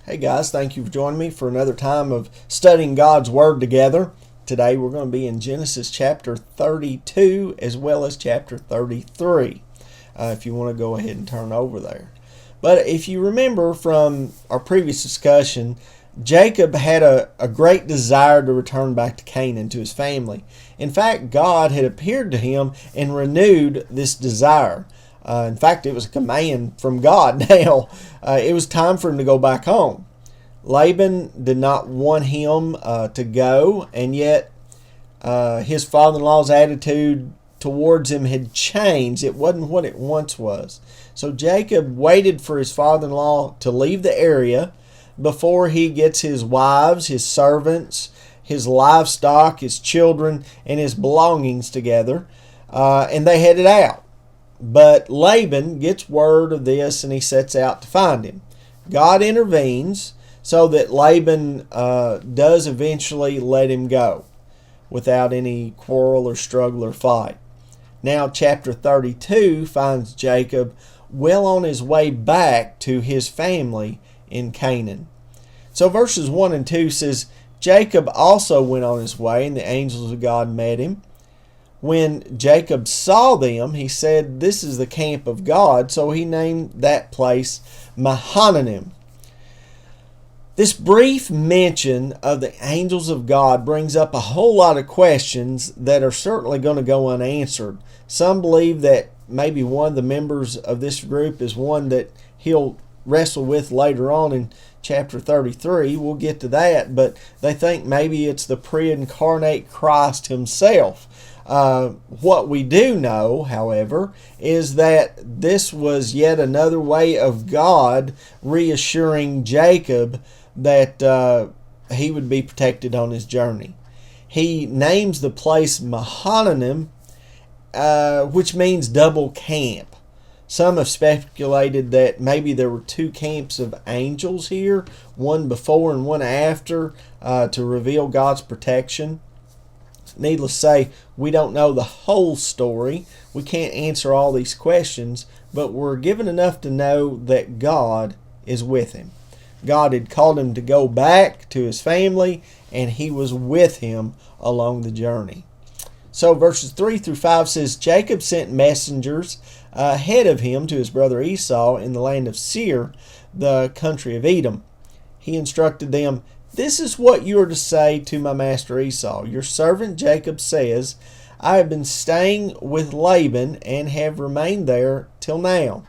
Hey guys, thank you for joining me for another time of studying God's Word together. Today we're going to be in Genesis chapter 32 as well as chapter 33. If you want to go ahead and turn over there. But if you remember from our previous discussion, Jacob had a great desire to return back to Canaan, to his family. In fact, God had appeared to him and renewed this desire. In fact, it was a command from God now. It was time for him to go back home. Laban did not want him to go, and yet his father-in-law's attitude towards him had changed. It wasn't what it once was. So Jacob waited for his father-in-law to leave the area before he gets his wives, his servants, his livestock, his children, and his belongings together, and they headed out. But Laban gets word of this and he sets out to find him. God intervenes so that Laban does eventually let him go without any quarrel or struggle or fight. Now chapter 32 finds Jacob well on his way back to his family in Canaan. So verses 1 and 2 says, Jacob also went on his way, and the angels of God met him. When Jacob saw them, he said, "This is the camp of God," so he named that place Mahanaim. This brief mention of the angels of God brings up a whole lot of questions that are certainly going to go unanswered. Some believe that maybe one of the members of this group is one that he'll wrestle with later on in chapter 33. We'll get to that, but they think maybe it's the pre-incarnate Christ himself. What we do know, however, is that this was yet another way of God reassuring Jacob that he would be protected on his journey. He names the place Mahanaim, which means double camp. Some have speculated that maybe there were two camps of angels here, one before and one after, to reveal God's protection. Needless to say, we don't know the whole story. We can't answer all these questions, but we're given enough to know that God is with him. God had called him to go back to his family, and he was with him along the journey. So verses 3 through 5 says, Jacob sent messengers ahead of him to his brother Esau in the land of Seir, the country of Edom. He instructed them, "This is what you are to say to my master Esau. Your servant Jacob says, I have been staying with Laban and have remained there till now.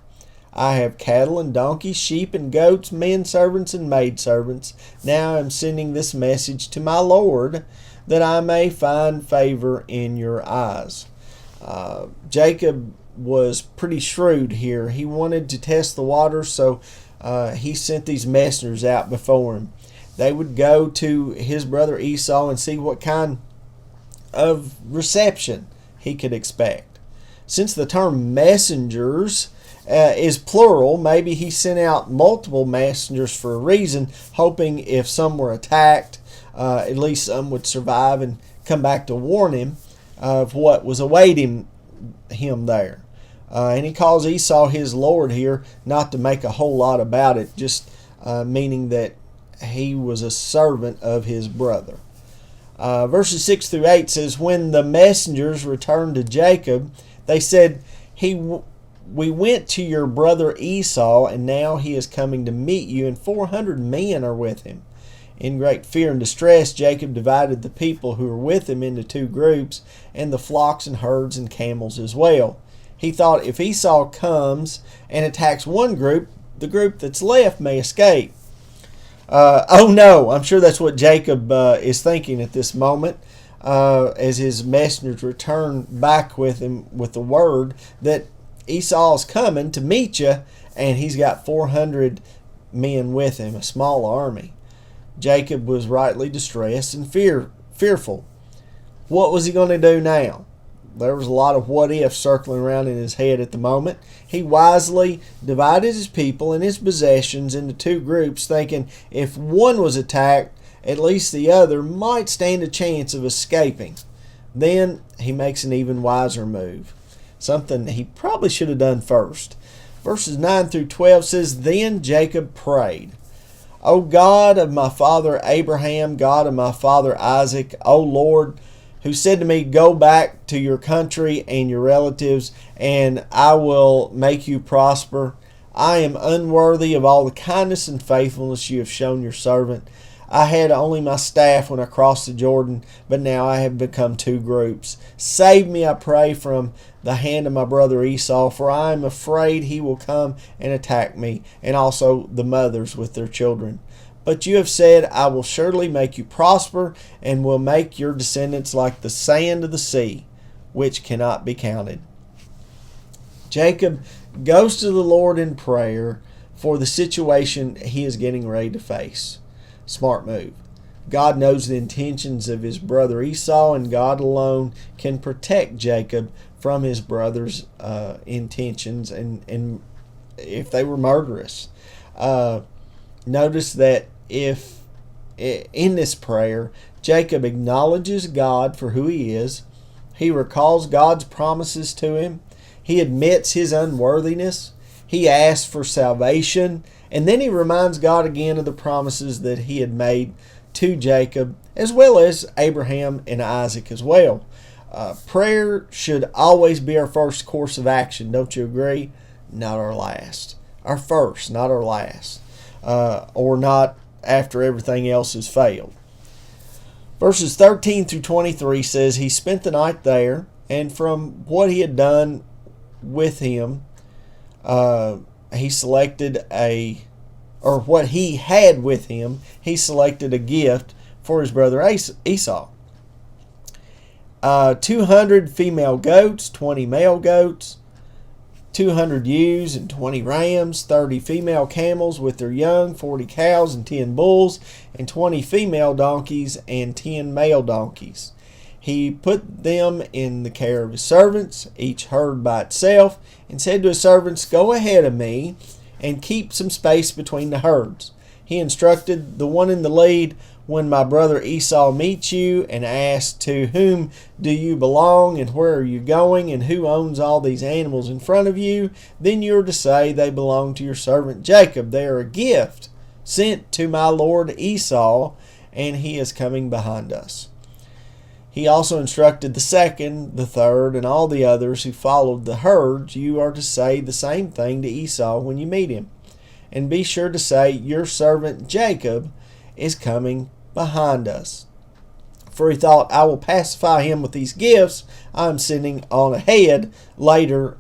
I have cattle and donkeys, sheep and goats, men servants and maid servants. Now I am sending this message to my Lord, that I may find favor in your eyes." Jacob was pretty shrewd here. He wanted to test the waters, so he sent these messengers out before him. They would go to his brother Esau and see what kind of reception he could expect. Since the term messengers is plural, maybe he sent out multiple messengers for a reason, hoping if some were attacked, at least some would survive and come back to warn him of what was awaiting him there. And he calls Esau his Lord here, not to make a whole lot about it, just meaning that he was a servant of his brother. Verses 6 through 8 says, When the messengers returned to Jacob, they said, We went to your brother Esau, and now he is coming to meet you, and 400 men are with him. In great fear and distress, Jacob divided the people who were with him into two groups, and the flocks and herds and camels as well. He thought, if Esau comes and attacks one group, the group that's left may escape. Oh no, I'm sure that's what Jacob is thinking at this moment, as his messengers return back with him with the word that Esau's coming to meet you, and he's got 400 men with him, a small army. Jacob was rightly distressed and fearful. What was he going to do now? There was a lot of what ifs circling around in his head at the moment. He wisely divided his people and his possessions into two groups, thinking if one was attacked, at least the other might stand a chance of escaping. Then he makes an even wiser move, something he probably should have done first. Verses 9 through 12 says, Then Jacob prayed, O God of my father Abraham, God of my father Isaac, O Lord, who said to me, go back to your country and your relatives, and I will make you prosper. I am unworthy of all the kindness and faithfulness you have shown your servant. I had only my staff when I crossed the Jordan, but now I have become two groups. Save me, I pray, from the hand of my brother Esau, for I am afraid he will come and attack me, and also the mothers with their children. But you have said, I will surely make you prosper, and will make your descendants like the sand of the sea, which cannot be counted. Jacob goes to the Lord in prayer for the situation he is getting ready to face. Smart move. God knows the intentions of his brother Esau, and God alone can protect Jacob from his brother's intentions, and if they were murderous. Notice that if in this prayer, Jacob acknowledges God for who he is, he recalls God's promises to him, he admits his unworthiness, he asks for salvation, and then he reminds God again of the promises that he had made to Jacob, as well as Abraham and Isaac as well. Prayer should always be our first course of action, don't you agree? Not our last. Our first, not our last. Or not after everything else has failed. Verses 13 through 23 says, he spent the night there, and from what he had done with him, he selected what he had with him, he selected a gift for his brother Esau. 200 female goats, 20 male goats, 200 ewes and 20 rams, 30 female camels with their young, 40 cows and 10 bulls, and 20 female donkeys and 10 male donkeys. He put them in the care of his servants, each herd by itself, and said to his servants, go ahead of me and keep some space between the herds. He instructed the one in the lead, when my brother Esau meets you and asks, to whom do you belong and where are you going and who owns all these animals in front of you, then you are to say, they belong to your servant Jacob. They are a gift sent to my lord Esau, and he is coming behind us. He also instructed the second, the third, and all the others who followed the herds, you are to say the same thing to Esau when you meet him. And be sure to say, your servant Jacob is coming behind us. For he thought, I will pacify him with these gifts I am sending on ahead. Later,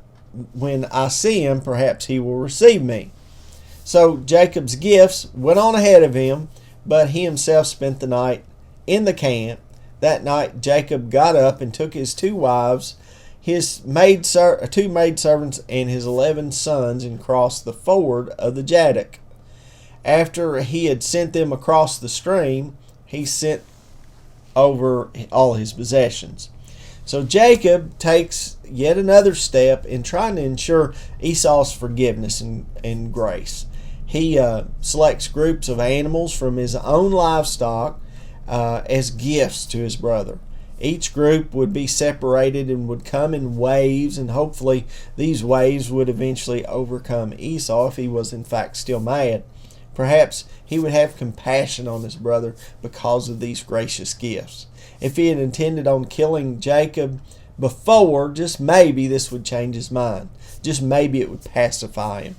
when I see him, perhaps he will receive me. So Jacob's gifts went on ahead of him, but he himself spent the night in the camp. That night Jacob got up and took his two wives, his two maidservants, and his 11 sons, and crossed the ford of the Jabbok. After he had sent them across the stream, he sent over all his possessions. So Jacob takes yet another step in trying to ensure Esau's forgiveness and grace. He selects groups of animals from his own livestock as gifts to his brother. Each group would be separated and would come in waves, and hopefully these waves would eventually overcome Esau if he was in fact still mad. Perhaps he would have compassion on his brother because of these gracious gifts. If he had intended on killing Jacob before, just maybe this would change his mind. Just maybe it would pacify him.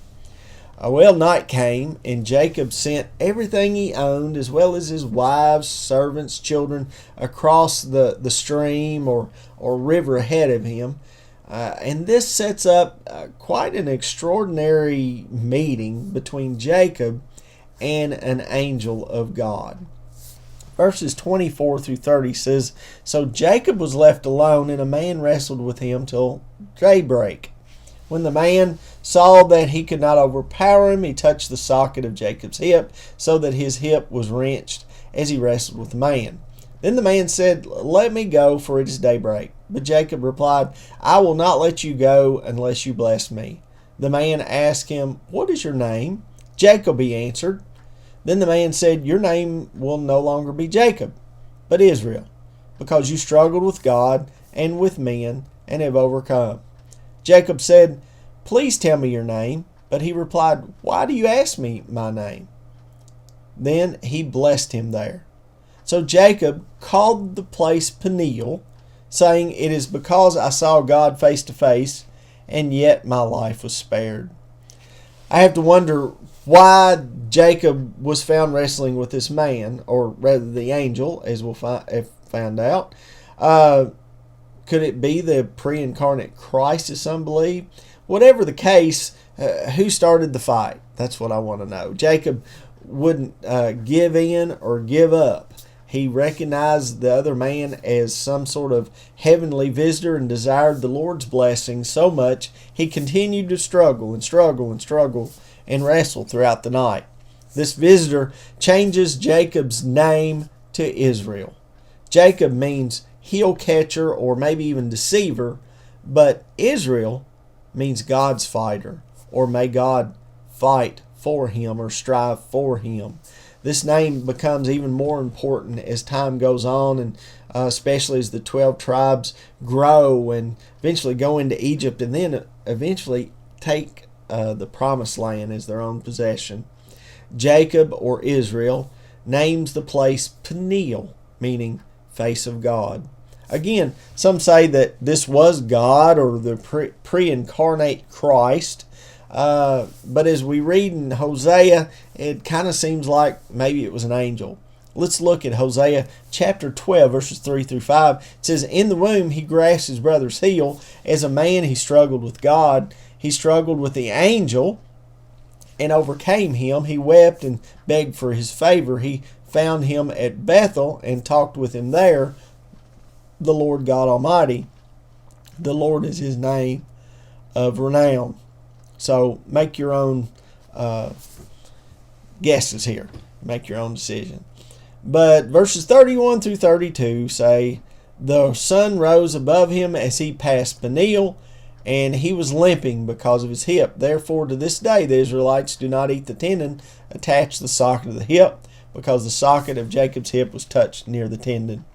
Well, night came, and Jacob sent everything he owned, as well as his wives, servants, children, across the stream or river ahead of him. And this sets up quite an extraordinary meeting between Jacob and an angel of God. Verses 24 through 30 says, so Jacob was left alone, and a man wrestled with him till daybreak. When the man saw that he could not overpower him, he touched the socket of Jacob's hip, so that his hip was wrenched as he wrestled with the man. Then the man said, let me go, for it is daybreak. But Jacob replied, I will not let you go unless you bless me. The man asked him, what is your name? Jacob, he answered. Then the man said, your name will no longer be Jacob, but Israel, because you struggled with God and with men and have overcome. Jacob said, please tell me your name. But he replied, why do you ask me my name? Then he blessed him there. So Jacob called the place Peniel, saying, "It is because I saw God face to face, and yet my life was spared." I have to wonder why Jacob was found wrestling with this man, or rather the angel, as we'll find out. Could it be the pre-incarnate Christ, as some believe? Whatever the case, who started the fight? That's what I want to know. Jacob wouldn't give in or give up. He recognized the other man as some sort of heavenly visitor and desired the Lord's blessing so much he continued to struggle and struggle and struggle and wrestle throughout the night. This visitor changes Jacob's name to Israel. Jacob means heel catcher or maybe even deceiver, but Israel means God's fighter, or may God fight for him or strive for him. This name becomes even more important as time goes on, and especially as the 12 tribes grow and eventually go into Egypt and then eventually take the promised land as their own possession. Jacob, or Israel, names the place Peniel, meaning face of God. Again, some say that this was God or the pre-incarnate Christ. But as we read in Hosea, it kind of seems like maybe it was an angel. Let's look at Hosea chapter 12, verses 3 through 5. It says, "In the womb he grasped his brother's heel. As a man he struggled with God. He struggled with the angel and overcame him. He wept and begged for his favor. He found him at Bethel and talked with him there. The Lord God Almighty. The Lord is his name of renown." So make your own guesses here. Make your own decision. But verses 31 through 32 say, "The sun rose above him as he passed Peniel, and he was limping because of his hip. Therefore to this day the Israelites do not eat the tendon attached to the socket of the hip, because the socket of Jacob's hip was touched near the tendon."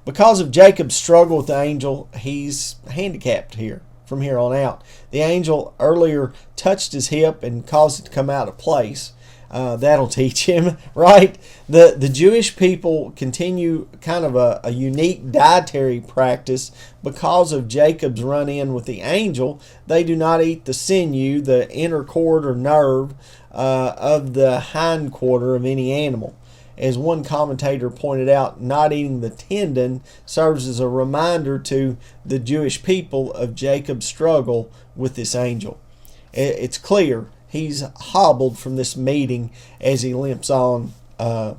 Because of Jacob's struggle with the angel, he's handicapped here from here on out. The angel earlier touched his hip and caused it to come out of place. That'll teach him, right? The Jewish people continue kind of a unique dietary practice because of Jacob's run-in with the angel. They do not eat the sinew, the inner cord or nerve of the hind quarter of any animal. As one commentator pointed out, not eating the tendon serves as a reminder to the Jewish people of Jacob's struggle with this angel. It's clear he's hobbled from this meeting as he limps on. But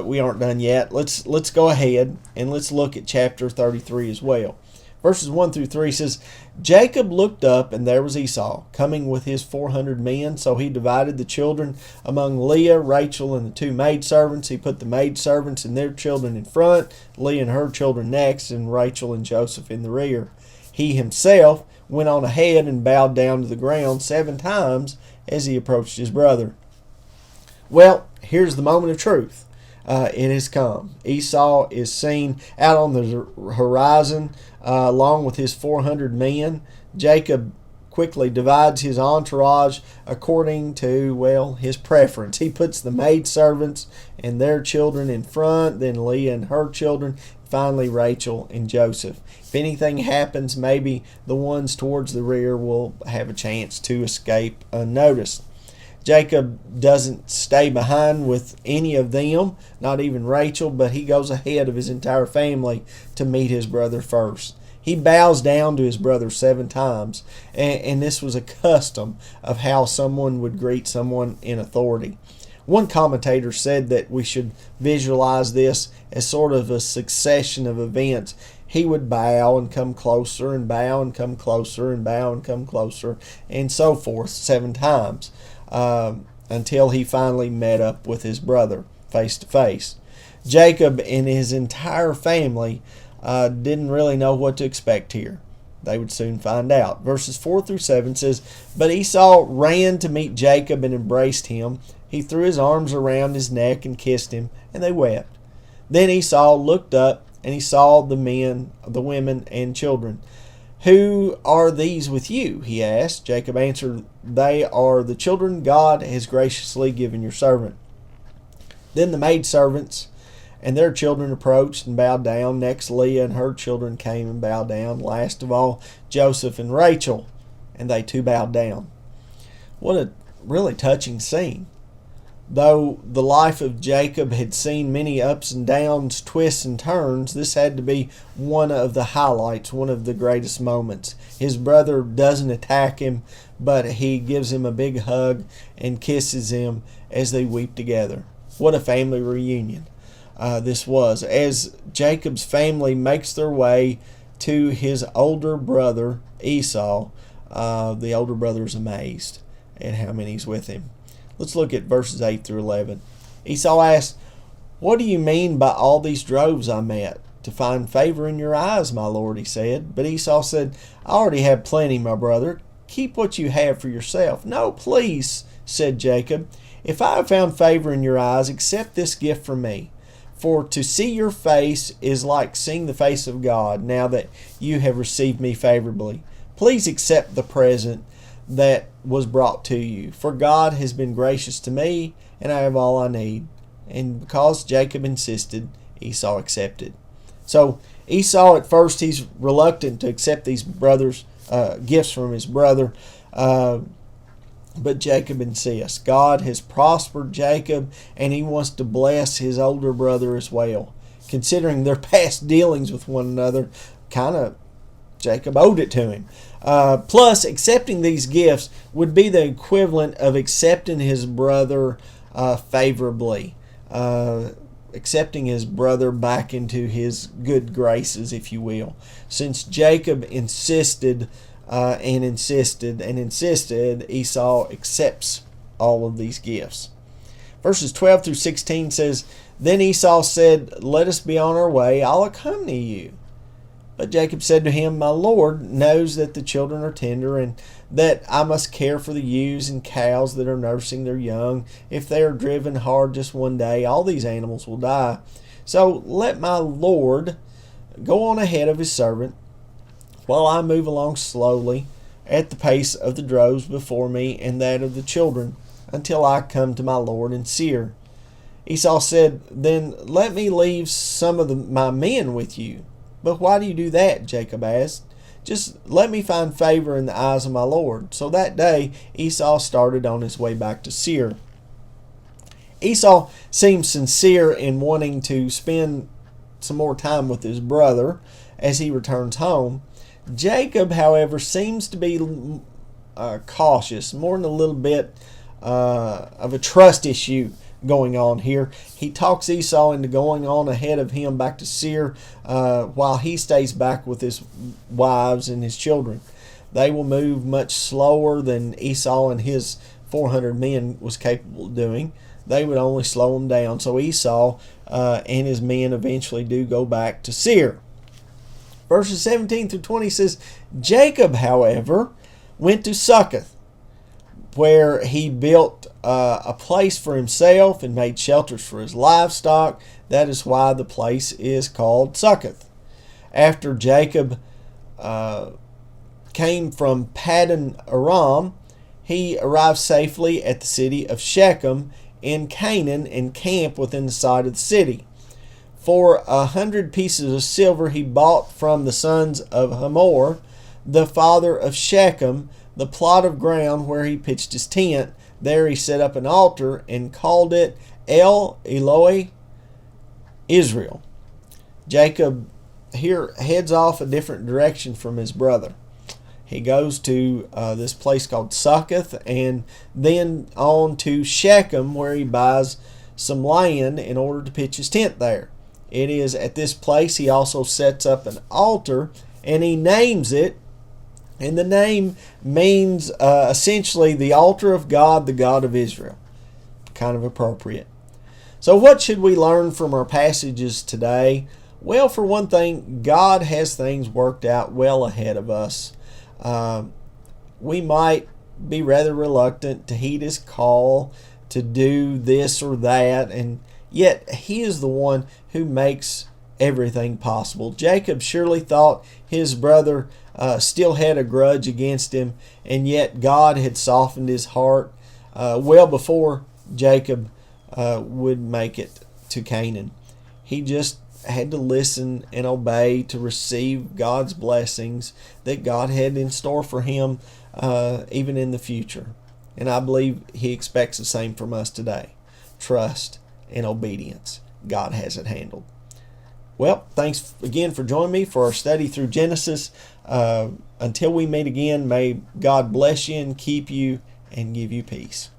we aren't done yet. Let's go ahead and let's look at chapter 33 as well. Verses 1 through 3 says, "Jacob looked up, and there was Esau, coming with his 400 men. So he divided the children among Leah, Rachel, and the two maidservants. He put the maidservants and their children in front, Leah and her children next, and Rachel and Joseph in the rear. He himself went on ahead and bowed down to the ground 7 times as he approached his brother." Well, here's the moment of truth. It has come. Esau is seen out on the horizon along with his 400 men. Jacob quickly divides his entourage according to, well, his preference. He puts the maidservants and their children in front, then Leah and her children, finally Rachel and Joseph. If anything happens, maybe the ones towards the rear will have a chance to escape unnoticed. Jacob doesn't stay behind with any of them, not even Rachel, but he goes ahead of his entire family to meet his brother first. He bows down to his brother 7 times, and this was a custom of how someone would greet someone in authority. One commentator said that we should visualize this as sort of a succession of events. He would bow and come closer and bow and come closer and bow and come closer and so forth 7 times. Until he finally met up with his brother face to face. Jacob and his entire family didn't really know what to expect here. They would soon find out. Verses 4 through 7 says, "But Esau ran to meet Jacob and embraced him. He threw his arms around his neck and kissed him, and they wept. Then Esau looked up, and he saw the men, the women, and children. 'Who are these with you?' he asked. Jacob answered, 'They are the children God has graciously given your servant.' Then the maidservants and their children approached and bowed down. Next, Leah and her children came and bowed down. Last of all, Joseph and Rachel, and they too bowed down. What a really touching scene. Though the life of Jacob had seen many ups and downs, twists and turns, this had to be one of the highlights, one of the greatest moments. His brother doesn't attack him, but he gives him a big hug and kisses him as they weep together. What a family reunion this was. As Jacob's family makes their way to his older brother Esau, the older brother is amazed at how many's with him. Let's look at verses 8 through 11. Esau asked, "What do you mean by all these droves I met? To find favor in your eyes, my lord," he said. But Esau said, "I already have plenty, my brother. Keep what you have for yourself." "No, please," said Jacob. "If I have found favor in your eyes, accept this gift from me. For to see your face is like seeing the face of God, now that you have received me favorably. Please accept the present that was brought to you. For God has been gracious to me, and I have all I need." And because Jacob insisted, Esau accepted. So Esau, at first, he's reluctant to accept these brothers' gifts from his brother, but Jacob insists. God has prospered Jacob, and he wants to bless his older brother as well. Considering their past dealings with one another, Jacob owed it to him. Plus, accepting these gifts would be the equivalent of accepting his brother favorably, accepting his brother back into his good graces, if you will. Since Jacob insisted and insisted and insisted, Esau accepts all of these gifts. Verses 12 through 16 says, "Then Esau said, 'Let us be on our way, I'll accompany you.' But Jacob said to him, 'My Lord knows that the children are tender, and that I must care for the ewes and cows that are nursing their young. If they are driven hard just one day, all these animals will die. So let my Lord go on ahead of his servant, while I move along slowly at the pace of the droves before me and that of the children, until I come to my Lord in Seir.' Esau said, 'Then let me leave some of my men with you.' 'But why do you do that?' Jacob asked. 'Just let me find favor in the eyes of my Lord.' So that day Esau started on his way back to Seir. Esau seems sincere in wanting to spend some more time with his brother as he returns home. Jacob, however, seems to be cautious, more than a little bit of a trust issue going on here. He talks Esau into going on ahead of him back to Seir, while he stays back with his wives and his children. They will move much slower than Esau and his 400 men was capable of doing. They would only slow him down. So Esau and his men eventually do go back to Seir. Verses 17 through 20 says, "Jacob, however, went to Succoth, where he built a place for himself and made shelters for his livestock. That is why the place is called Succoth. After Jacob came from Paddan Aram, he arrived safely at the city of Shechem in Canaan and camped within the side of the city. For 100 pieces of silver he bought from the sons of Hamor, the father of Shechem, the plot of ground where he pitched his tent. There he set up an altar and called it El Eloi Israel." Jacob here heads off a different direction from his brother. He goes to this place called Succoth, and then on to Shechem, where he buys some land in order to pitch his tent there. It is at this place he also sets up an altar, and he names it, and the name means essentially the altar of God, the God of Israel. Kind of appropriate. So what should we learn from our passages today? Well, for one thing, God has things worked out well ahead of us. We might be rather reluctant to heed his call to do this or that, and yet he is the one who makes everything possible. Jacob surely thought his brother still had a grudge against him, and yet God had softened his heart well before Jacob would make it to Canaan. He just had to listen and obey to receive God's blessings that God had in store for him, even in the future. And I believe he expects the same from us today. Trust and obedience. God has it handled. Well, thanks again for joining me for our study through Genesis. Until we meet again, may God bless you and keep you and give you peace.